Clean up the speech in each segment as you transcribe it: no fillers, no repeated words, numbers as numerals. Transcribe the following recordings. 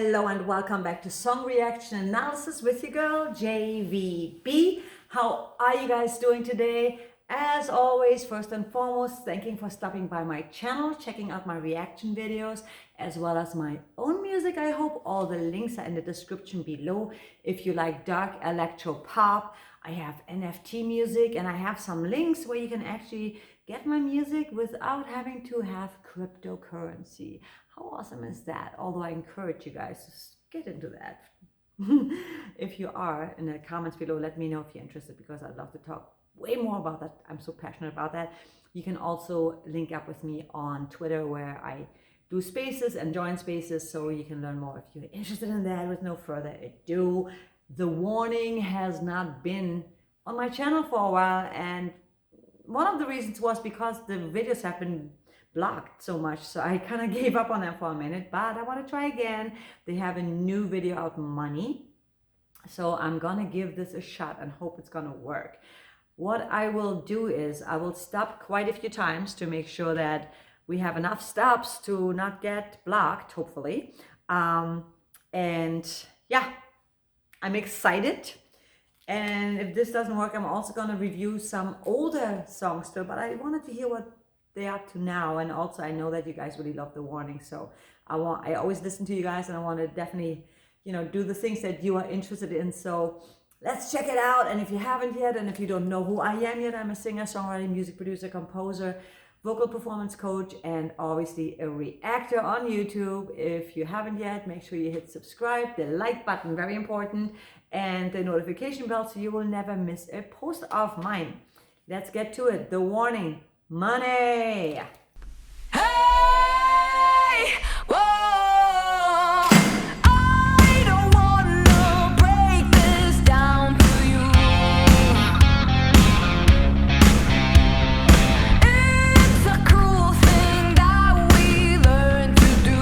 Hello and welcome back to Song Reaction Analysis with your girl JVB. How are you guys doing today? As always, first and foremost, thanking for stopping by my channel, checking out my reaction videos, as well as my own music. I hope all the links are in the description below. If you like dark electro pop, I have NFT music, and I have some links where you can actually get my music without having to have cryptocurrency. How awesome is that? Although I encourage you guys to get into that. If you are, in the comments below, let me know if you're interested, because I'd love to talk way more about that. I'm so passionate about that. You can also link up with me on Twitter, where I do spaces and join spaces, so you can learn more if you're interested in that. With no further ado, the warning has not been on my channel for a while, and one of the reasons was because the videos have been blocked so much, so I kind of gave up on them for a minute, but I want to try again. They have a new video out, Money, so I'm gonna give this a shot and hope it's gonna work. What I will do is I will stop quite a few times to make sure that we have enough stops to not get blocked, hopefully. And yeah, I'm excited. And if this doesn't work, I'm also gonna review some older songs still, but I wanted to hear what they're up to now. And also I know that you guys really love the warning, so I always listen to you guys, and I want to definitely, you know, do the things that you are interested in. So let's check it out. And if you haven't yet, and if you don't know who I am yet, I'm a singer, songwriter, music producer, composer, vocal performance coach, and obviously a reactor on YouTube. If you haven't yet, make sure you hit subscribe, the like button, very important, and the notification bell, so you will never miss a post of mine. Let's get to it. The warning. Money. Hey, whoa, I don't wanna break this down for you. It's a cruel thing that we learn to do.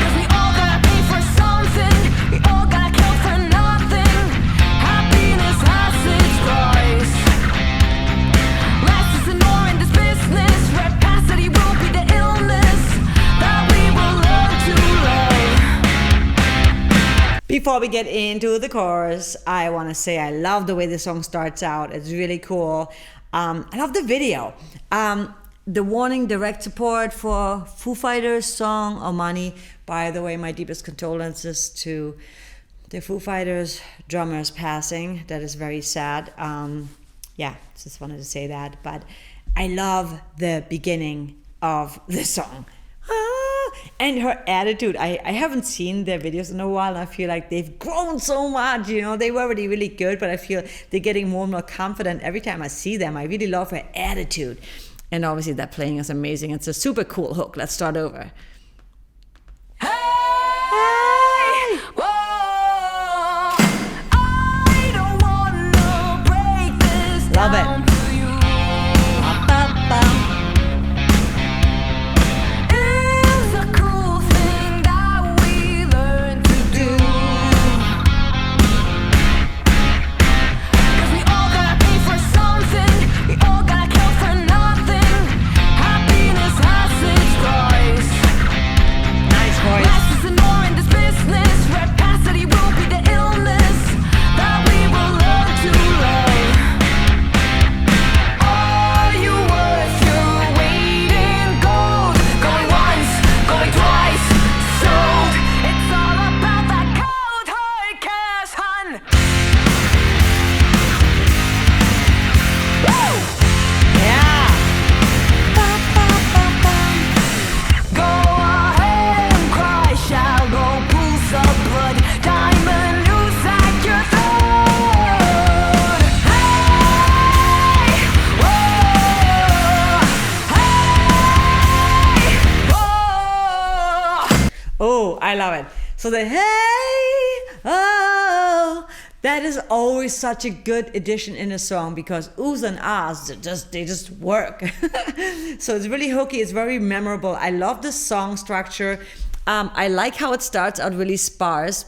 'Cause we all gotta pay for something, we all gotta kill for nothing. Happiness has its price. Less is ignoring this business. Rapacity will be the illness that we will learn to love. Before we get into the chorus, I want to say I love the way the song starts out. It's really cool. I love the video. The warning, direct support for Foo Fighters song or Money. By the way, my deepest condolences to the Foo Fighters drummer's passing. That is very sad. Yeah, just wanted to say that. But I love the beginning of the song. And her attitude. I haven't seen their videos in a while, and I feel like they've grown so much. You know, they were already really good, but I feel they're getting more and more confident every time I see them. I really love her attitude. And obviously that playing is amazing. It's a super cool hook. Let's start over. Hey, whoa, I don't wanna break this Love it. down for you. It's a cruel thing that we learn to do. 'Cause we all gotta pay for something, we all gotta kill for nothing. Happiness has its price. Nice voice. Less is ignoring this business. Rapacity will be the illness that we will learn to love. Are you worth your weight in gold? Going once, going twice, sold. It's all about that cold hard cash, hun. Woo! Yeah. Go ahead and cry, shallow pools of blood, diamond noose at your throat. Hey, whoa, hey, whoa. Oh, I love it. So the hey, oh, that is always such a good addition in a song, because oohs and ahs, they just work. So it's really hooky. It's very memorable. I love the song structure. I like how it starts out really sparse.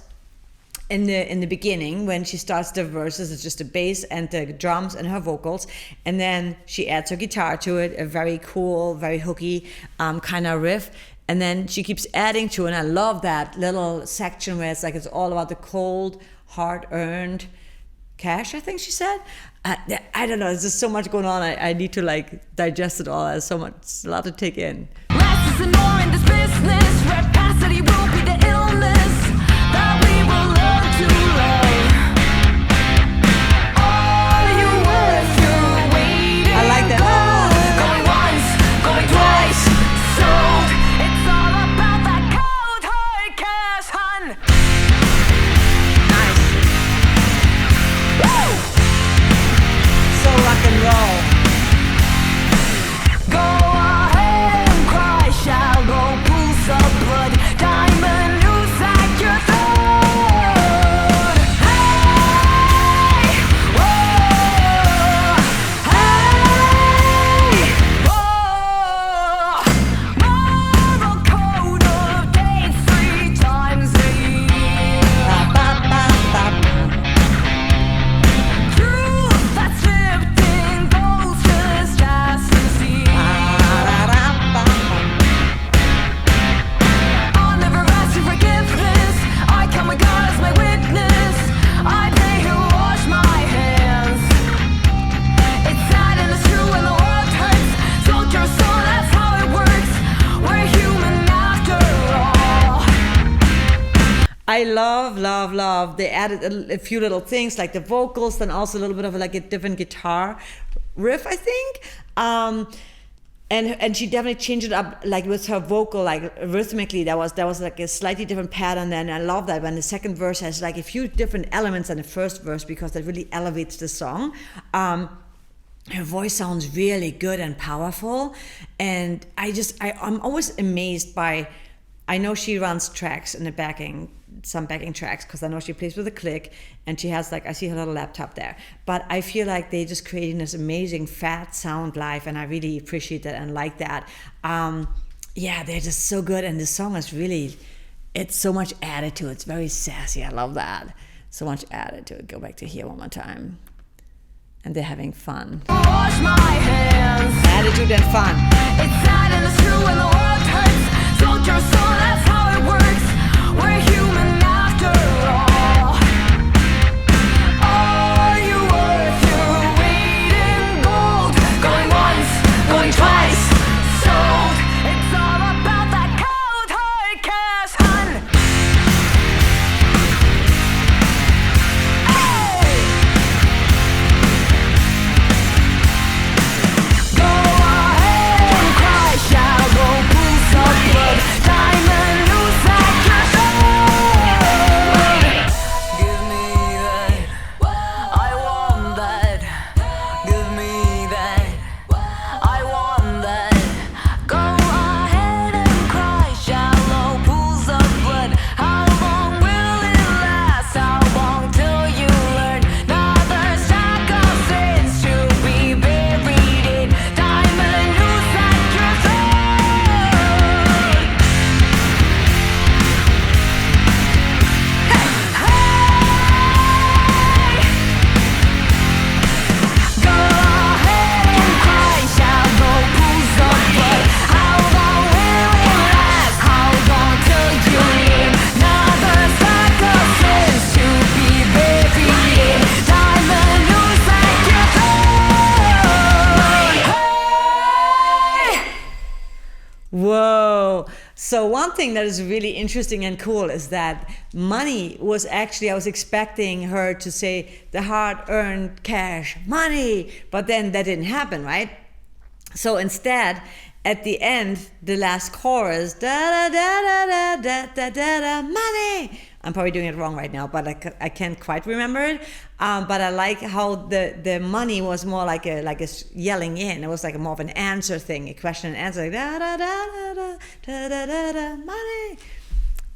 In the beginning, when she starts the verses, it's just the bass and the drums and her vocals, and then she adds her guitar to it, a very cool, very hooky kind of riff. And then she keeps adding to it. And I love that little section where it's like it's all about the cold, hard-earned cash, I think she said. I don't know, there's just so much going on. I need to like digest it all. There's so much, it's a lot to take in. Less is more in this business. Rapacity will be the illness that we will learn to love. All you worth, you're waiting. I like that. Going once, going twice, sold. It's all about that cold hard cash, hun. Nice. Woo! So rock and roll. Go ahead and cry, shallow pools of blood, diamond news at your throat. Hey, whoa, hey, whoa. Moral code of dates 3 times a year. Truth that's slipped in goes just as sincere. I'll never ask for forgiveness. I come with God as my witness. I pray He'll wash my hands. It's sad and it's true and the world hurts. Sold your soul, that's how it works. We're human after all. I love. They added a few little things like the vocals, then also a little bit of like a different guitar riff, I think. And she definitely changed it up, like with her vocal, like rhythmically. That was like a slightly different pattern. And I love that when the second verse has like a few different elements than the first verse because that really elevates the song. Her voice sounds really good and powerful, and I'm always amazed by. I know she runs tracks in the some backing tracks, because I know she plays with a click, and she has like, I see her little laptop there. But I feel like they just creating this amazing fat sound live, and I really appreciate that and like that. Yeah, they're just so good, and the song is really, it's so much added to it. It's very sassy. I love that. So much added to it. Go back to here one more time. And they're having fun. Wash my hands. Attitude and fun. It's sad and it's true and the world hurts. Sold your soul, that's how it works. We're human after all. All you worth, you're weight in gold. Going once, going twice, sold. It's all about that cold hard cash, hun. Hey! Go ahead and cry, shallow pools of blood, diamond news at your throat. Give me that, I want that. Give me that, I want that. Go ahead and cry, shallow pools of blood. How long will it last? How long till you learn? Another stack of sins to be buried in. Diamond news at your throat. Go ahead and cry, shallow pools of blood. How long will it last? How long till you learn? Another stack of sins to be buried in. Diamond news at your throat. Hey! Whoa. So one thing that is really interesting and cool is that money was actually, I was expecting her to say the hard-earned cash, money, but then that didn't happen, right? So instead, at the end, the last chorus, da da da da da da da da, money. I'm probably doing it wrong right now, but I can't quite remember it. But I like how the money was more like a yelling in. It was like more of an answer thing, a question and answer, like da da da da da da da da, money.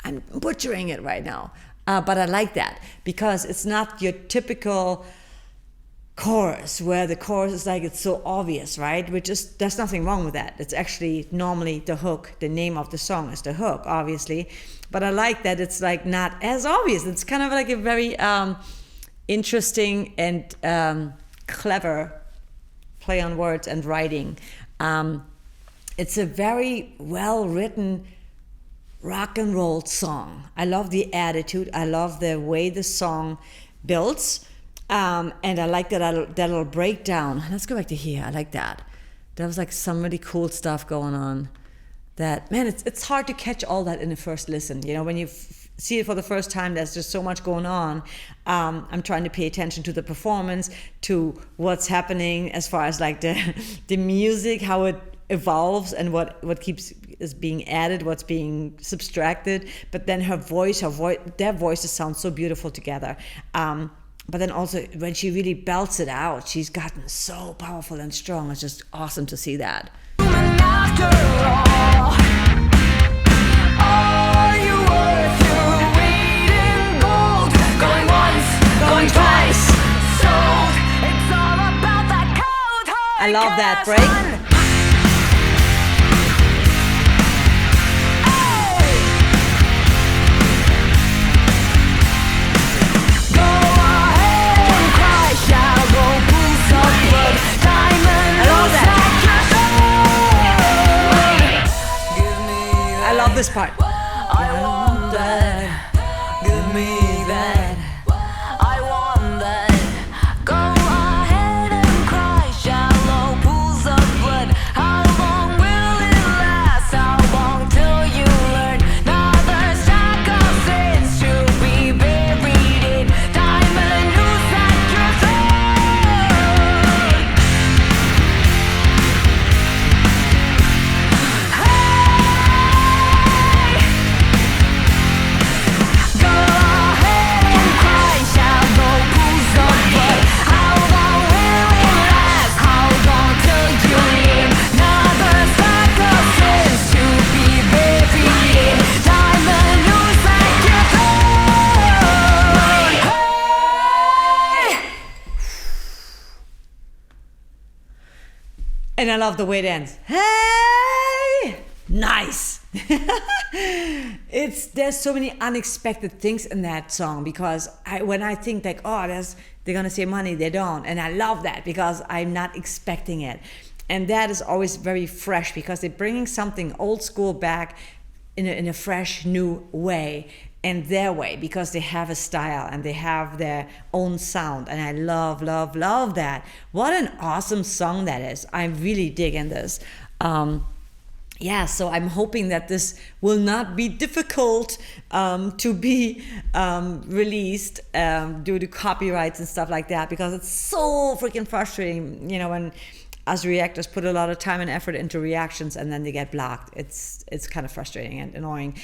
I'm butchering it right now, but I like that because it's not your typical chorus where the chorus is like it's so obvious, right? Which is, there's nothing wrong with that. It's actually normally the hook. The name of the song is the hook, obviously, but I like that it's like not as obvious. It's kind of like a very interesting and clever play on words and writing. It's a very well written rock and roll song. I love the attitude. I love the way the song builds. And I like that little breakdown. Let's go back to here. I like that. There was like some really cool stuff going on. That, man, it's hard to catch all that in the first listen. You know, when you see it for the first time, there's just so much going on. I'm trying to pay attention to the performance, to what's happening as far as like the music, how it evolves and what is being added, what's being subtracted. But then their voices sound so beautiful together. But then also when she really belts it out, she's gotten so powerful and strong. It's just awesome to see that. After all, are you worth your weight in gold? Going once, going twice, sold. It's all about that cold hard I love that cash break. one. Hey! Go ahead and cry, shall go pull some blood. Diamond I love that. Give me I love this part. I want that. Give me that. I want that. Go ahead and cry. Shallow pools of blood. How long will it last? How long till you learn? Another stack of sins to be buried in. Diamond noose at your throat. Go ahead and cry, shallow pools of blood. How long will it last? How long till you leave? Another stack of sins to be buried in. Diamond noose at your throat. Hey! And I love the way it ends. Hey! Nice. There's so many unexpected things in that song because when I think like, oh, they're gonna say money, they don't. And I love that because I'm not expecting it. And that is always very fresh because they're bringing something old school back in a fresh new way, and their way, because they have a style and they have their own sound. And I love, love, love that. What an awesome song that is. I'm really digging this. Yeah, so I'm hoping that this will not be difficult to be released due to copyrights and stuff like that, because it's so freaking frustrating, you know, when us reactors put a lot of time and effort into reactions and then they get blocked. It's kind of frustrating and annoying.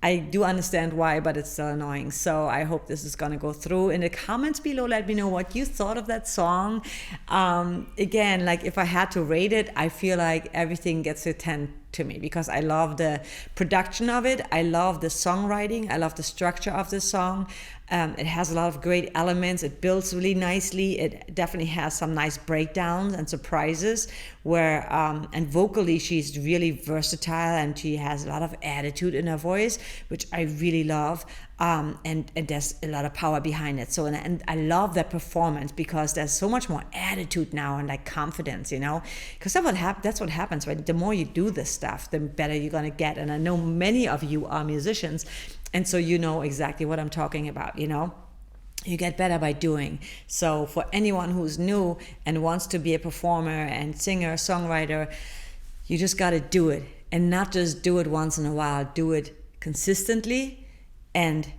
I do understand why, but it's still annoying. So I hope this is going to go through. In the comments below, let me know what you thought of that song. Again, like if I had to rate it, I feel like everything gets a 10 to me because I love the production of it. I love the songwriting. I love the structure of the song. It has a lot of great elements. It builds really nicely. It definitely has some nice breakdowns and surprises where, and vocally she's really versatile and she has a lot of attitude in her voice, which I really love. And there's a lot of power behind it. So, and I love that performance because there's so much more attitude now and like confidence, you know, because that's what happens, right? The more you do this stuff, the better you're going to get. And I know many of you are musicians, and so you know exactly what I'm talking about, you know. You get better by doing. So for anyone who's new and wants to be a performer and singer, songwriter, you just got to do it, and not just do it once in a while. Do it consistently, and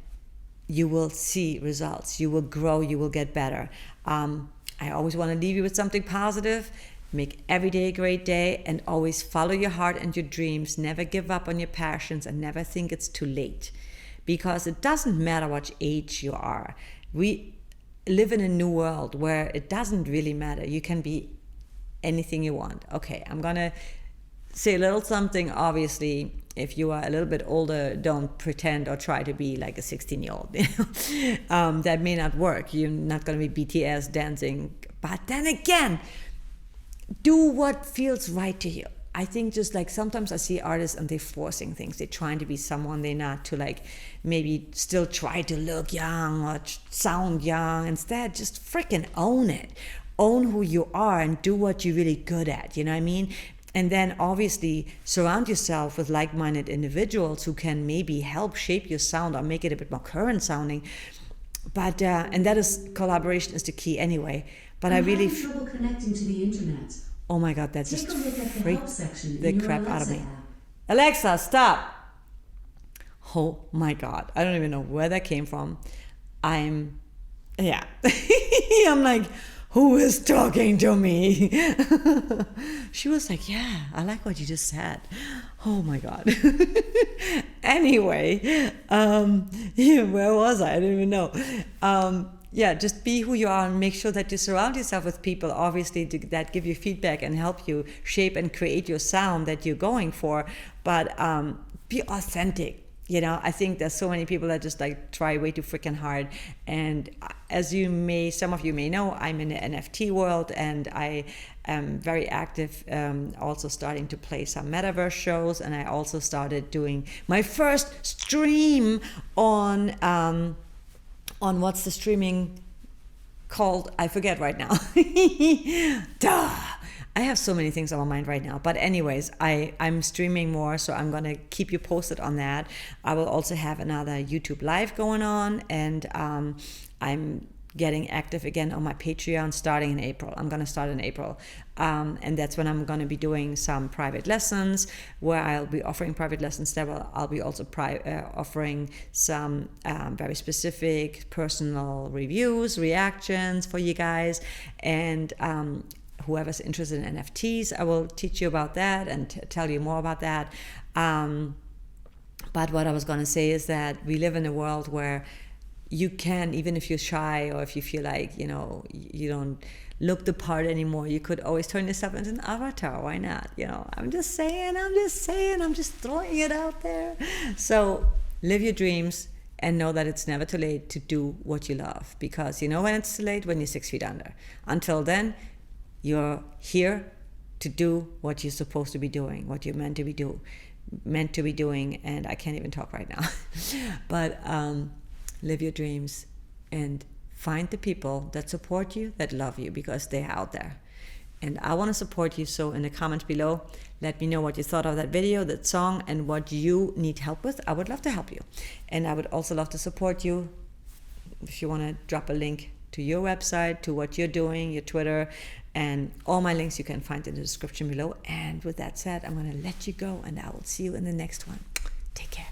you will see results. You will grow. You will get better. I always want to leave you with something positive. Make every day a great day, and always follow your heart and your dreams. Never give up on your passions, and never think it's too late, because it doesn't matter what age you are. We live in a new world where it doesn't really matter. You can be anything you want. Okay, I'm gonna say a little something. Obviously, if you are a little bit older, don't pretend or try to be like a 16-year-old. That may not work. You're not gonna be BTS dancing. But then again, do what feels right to you. I think just like sometimes I see artists and they're forcing things. They're trying to be someone they're not, to like maybe still try to look young or sound young. Instead, just freaking own it. Own who you are and do what you're really good at. You know what I mean? And then obviously surround yourself with like-minded individuals who can maybe help shape your sound or make it a bit more current sounding. But and that is, collaboration is the key anyway. But I really having trouble connecting to the internet. oh my god, that Take just a look at the freaked help section the in your crap out of Alexa me. app. Alexa, stop. Oh my god, I don't even know where that came from. I'm like, who is talking to me? She was like, yeah, I like what you just said. Oh my god. Anyway, yeah, where was I didn't even know. Yeah, just be who you are and make sure that you surround yourself with people, obviously, that give you feedback and help you shape and create your sound that you're going for. But be authentic. You know, I think there's so many people that just like try way too freaking hard. And as some of you may know, I'm in the NFT world, and I am very active, also starting to play some metaverse shows. And I also started doing my first stream on what's the streaming called? I forget right now. Duh. I have so many things on my mind right now. But anyways, I'm streaming more, so I'm going to keep you posted on that. I will also have another YouTube live going on, and I'm getting active again on my Patreon starting in April. I'm going to start in April. And that's when I'm going to be doing some private lessons, where I'll be offering private lessons there. I'll be also offering some very specific personal reviews, reactions for you guys. And whoever's interested in NFTs, I will teach you about that and tell you more about that. But what I was going to say is that we live in a world where you can, even if you're shy or if you feel like, you know, you don't look the part anymore, you could always turn yourself into an avatar. Why not? You know, I'm just saying, I'm just throwing it out there. So live your dreams and know that it's never too late to do what you love, because you know when it's too late, when you're 6 feet under. Until then, you're here to do what you're supposed to be doing, what you're meant to be doing, and I can't even talk right now. But live your dreams and find the people that support you, that love you, because they're out there. And I want to support you, so in the comments below, let me know what you thought of that video, that song, and what you need help with. I would love to help you. And I would also love to support you if you want to drop a link to your website, to what you're doing, your Twitter, and all my links you can find in the description below. And with that said, I'm going to let you go, and I will see you in the next one. Take care.